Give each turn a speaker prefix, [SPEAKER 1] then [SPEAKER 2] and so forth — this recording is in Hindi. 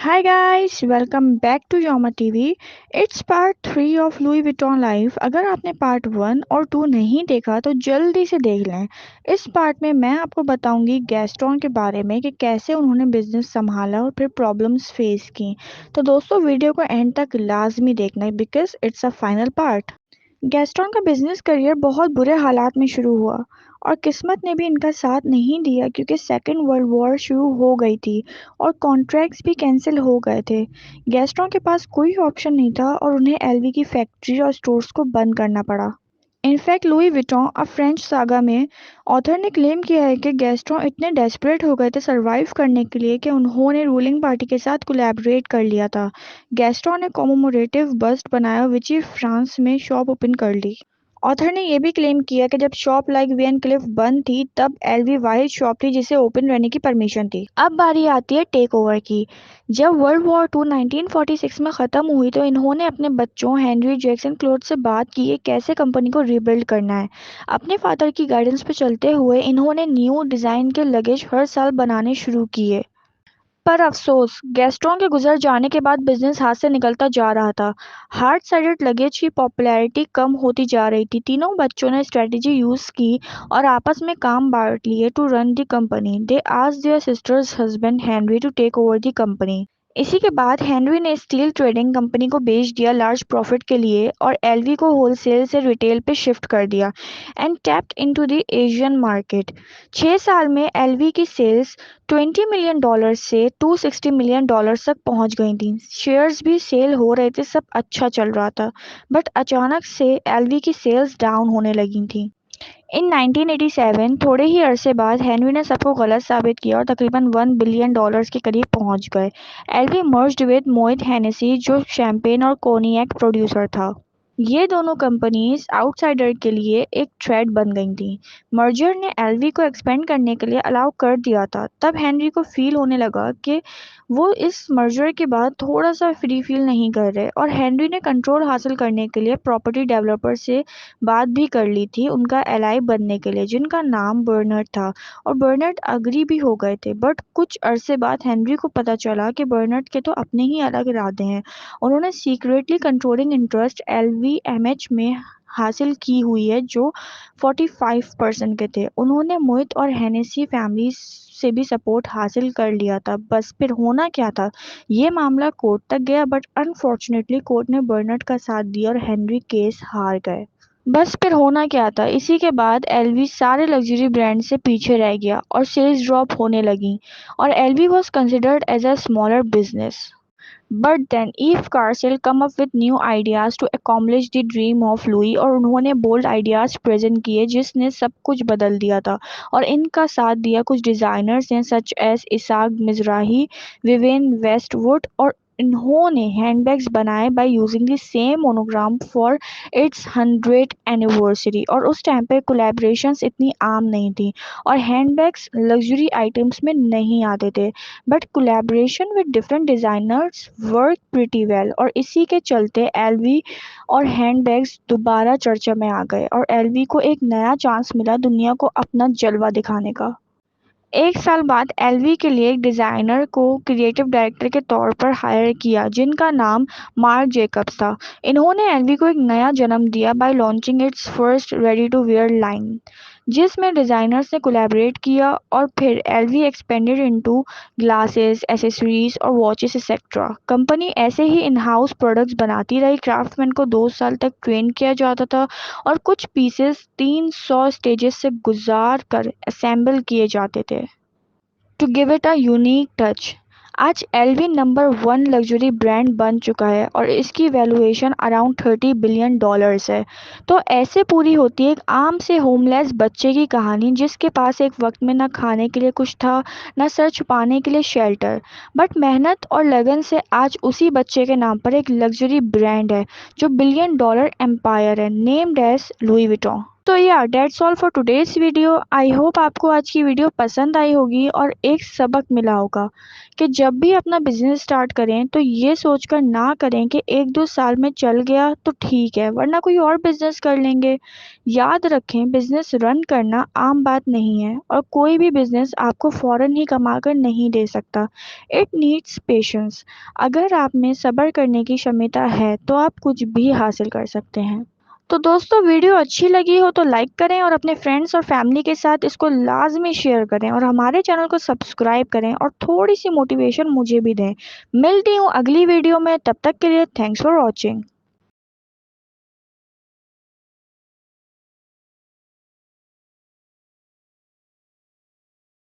[SPEAKER 1] Hi guys, welcome back to Yoma TV. It's part 3 of Louis Vuitton Life. अगर आपने पार्ट 1 और 2 नहीं देखा तो जल्दी से देख लें। इस पार्ट में मैं आपको बताऊंगी गैस्ट्रॉन के बारे में कि कैसे उन्होंने बिजनेस संभाला और फिर प्रॉब्लम्स फेस की। तो दोस्तों वीडियो को एंड तक लाजमी देखना because it's a final part. गैस्ट्रॉन का बिजनेस करियर बहुत बुरे हालात में शुरू हुआ और किस्मत ने भी इनका साथ नहीं दिया क्योंकि सेकेंड वर्ल्ड वॉर शुरू हो गई थी और कॉन्ट्रैक्ट्स भी कैंसिल हो गए थे। गैस्ट्रॉन के पास कोई ऑप्शन नहीं था और उन्हें एलवी की फैक्ट्री और स्टोर्स को बंद करना पड़ा। In fact Louis Vuitton a French saga में ऑथर ने क्लेम किया है कि गैस्ट्रॉन इतने डेस्परेट हो गए थे सरवाइव करने के लिए कि उन्होंने रूलिंग पार्टी के साथ कोलैबोरेट कर लिया था। गैस्ट्रॉन ने कॉमेमोरेटिव बस्ट बनाया विची फ्रांस में शॉप ओपन कर ली। ऑथर ने यह भी क्लेम किया कि जब शॉप लाइक वीएन क्लिफ बंद थी तब एलवी वाहिद शॉप थी जिसे ओपन रहने की परमिशन थी। अब बारी आती है टेक ओवर की। जब वर्ल्ड वॉर टू 1946 में ख़त्म हुई तो इन्होंने अपने बच्चों हेनरी जैक्सन क्लोथ से बात की है कैसे कंपनी को रिबिल्ड करना है। अपने फादर की गाइडेंस पर चलते हुए इन्होंने न्यू डिज़ाइन के लगेज हर साल बनाने शुरू किए। पर अफसोस गैस्ट्रॉन के गुजर जाने के बाद बिजनेस हाथ से निकलता जा रहा था। हार्ड साइडेड लगेज की पॉपुलैरिटी कम होती जा रही थी। तीनों बच्चों ने स्ट्रेटजी यूज की और आपस में काम बांट लिए to run the company. They asked their sister's husband Henry to take over the company. इसी के बाद हेनरी ने स्टील ट्रेडिंग कंपनी को बेच दिया लार्ज प्रॉफिट के लिए और एलवी को होलसेल से रिटेल पे शिफ्ट कर दिया and tapped into the Asian market. 6 साल में एलवी की सेल्स $20 मिलियन से $260 मिलियन तक पहुंच गई थी। शेयर्स भी सेल हो रहे थे, सब अच्छा चल रहा था। बट अचानक से एलवी की सेल्स डाउन होने लगी थी। इन 1987 थोड़े ही अरसे बाद हेनरी ने सबको गलत साबित किया और तकरीबन $1 बिलियन के करीब पहुंच गए। LV merged with Moët Hennessy जो शैंपेन और कोनियाक प्रोड्यूसर था। ये दोनों कंपनीज आउटसाइडर के लिए एक थ्रेट बन गई थी। मर्जर ने एलवी को एक्सपेंड करने के लिए अलाउ कर दिया था। तब हेनरी को फील होने लगा कि वो इस मर्जर के बाद थोड़ा सा फ्री फील नहीं कर रहे और हेनरी ने कंट्रोल हासिल करने के लिए प्रॉपर्टी डेवलपर से बात भी कर ली थी उनका एलाई बनने के लिए जिनका नाम बर्नर्ड था और बर्नर्ड अग्री भी हो गए थे। बट कुछ अरसे बाद हेनरी को पता चला कि बर्नर्ड के तो अपने ही अलग इरादे हैं। उन्होंने सीक्रेटली कंट्रोलिंग इंटरेस्ट एलवीएमएच में हासिल की हुई है जो 45% के थे। उन्होंने मोहित और हेनेसी फैमिली से भी सपोर्ट हासिल कर लिया था। बस फिर होना क्या था, ये मामला कोर्ट तक गया बट अनफॉर्चुनेटली कोर्ट ने बर्नर्ड का साथ दिया और हेनरी केस हार गए। बस फिर होना क्या था, इसी के बाद एलवी सारे लग्जरी ब्रांड से पीछे रह गया और सेल्स ड्रॉप होने लगी और LV was considered as a smaller business. But then Yves Carcelle come up with new ideas to accomplish the dream of Louis और उन्होंने बोल्ड आइडियाज प्रेजेंट किए जिसने सब कुछ बदल दिया था और इनका साथ दिया कुछ डिजाइनर्स हैं such as Isaac मिजराही, Viven Westwood और इन्होंने हैंडबैग्स बनाए by using the same monogram for its 100th anniversary. और उस टाइम पे कोलैबोरेशंस इतनी आम नहीं थी और हैंडबैग्स लग्जरी आइटम्स में नहीं आते थे। But collaboration with different designers work pretty well और इसी के चलते एलवी और हैंडबैग्स दोबारा चर्चा में आ गए और एलवी को एक नया चांस मिला दुनिया को अपना जलवा दिखाने का। 1 साल बाद एलवी के लिए एक डिज़ाइनर को क्रिएटिव डायरेक्टर के तौर पर हायर किया जिनका नाम मार्क जेकब्स था। इन्होंने एलवी को एक नया जन्म दिया by launching its first ready to wear line जिसमें डिज़ाइनर्स ने कोलैबोरेट किया और फिर LV expanded into glasses, accessories और वॉचेस एक्सेट्रा। कंपनी ऐसे ही इन हाउस प्रोडक्ट्स बनाती रही। क्राफ्टमैन को 2 साल तक ट्रेन किया जाता था और कुछ पीसेस 300 स्टेजेस से गुजार कर असेंबल किए जाते थे to give it a unique touch. आज एलवी नंबर 1 लग्जरी ब्रांड बन चुका है और इसकी वैल्यूएशन अराउंड $30 बिलियन है। तो ऐसे पूरी होती है एक आम से होमलेस बच्चे की कहानी जिसके पास एक वक्त में न खाने के लिए कुछ था न सर छुपाने के लिए शेल्टर। बट मेहनत और लगन से आज उसी बच्चे के नाम पर एक लग्जरी ब्रांड है जो $1 बिलियन एम्पायर है नेम्ड एज लुई विटॉन। तो या that's all for today's video. I hope आपको आज की वीडियो पसंद आई होगी और एक सबक मिला होगा कि जब भी अपना बिजनेस स्टार्ट करें तो ये सोचकर ना करें कि 1-2 साल में चल गया तो ठीक है, वरना कोई और बिजनेस कर लेंगे। याद रखें, बिजनेस रन करना आम बात नहीं है और कोई भी बिजनेस आपको फौरन ही कमा कर नहीं दे सकता। It needs patience. अगर आप में सब्र करने की क्षमता है तो आप कुछ भी हासिल कर सकते हैं। तो दोस्तों, वीडियो अच्छी लगी हो तो लाइक करें और अपने फ्रेंड्स और फैमिली के साथ इसको लाजमी शेयर करें और हमारे चैनल को सब्सक्राइब करें और थोड़ी सी मोटिवेशन मुझे भी दें। मिलती हूँ अगली वीडियो में, तब तक के लिए थैंक्स फॉर वॉचिंग।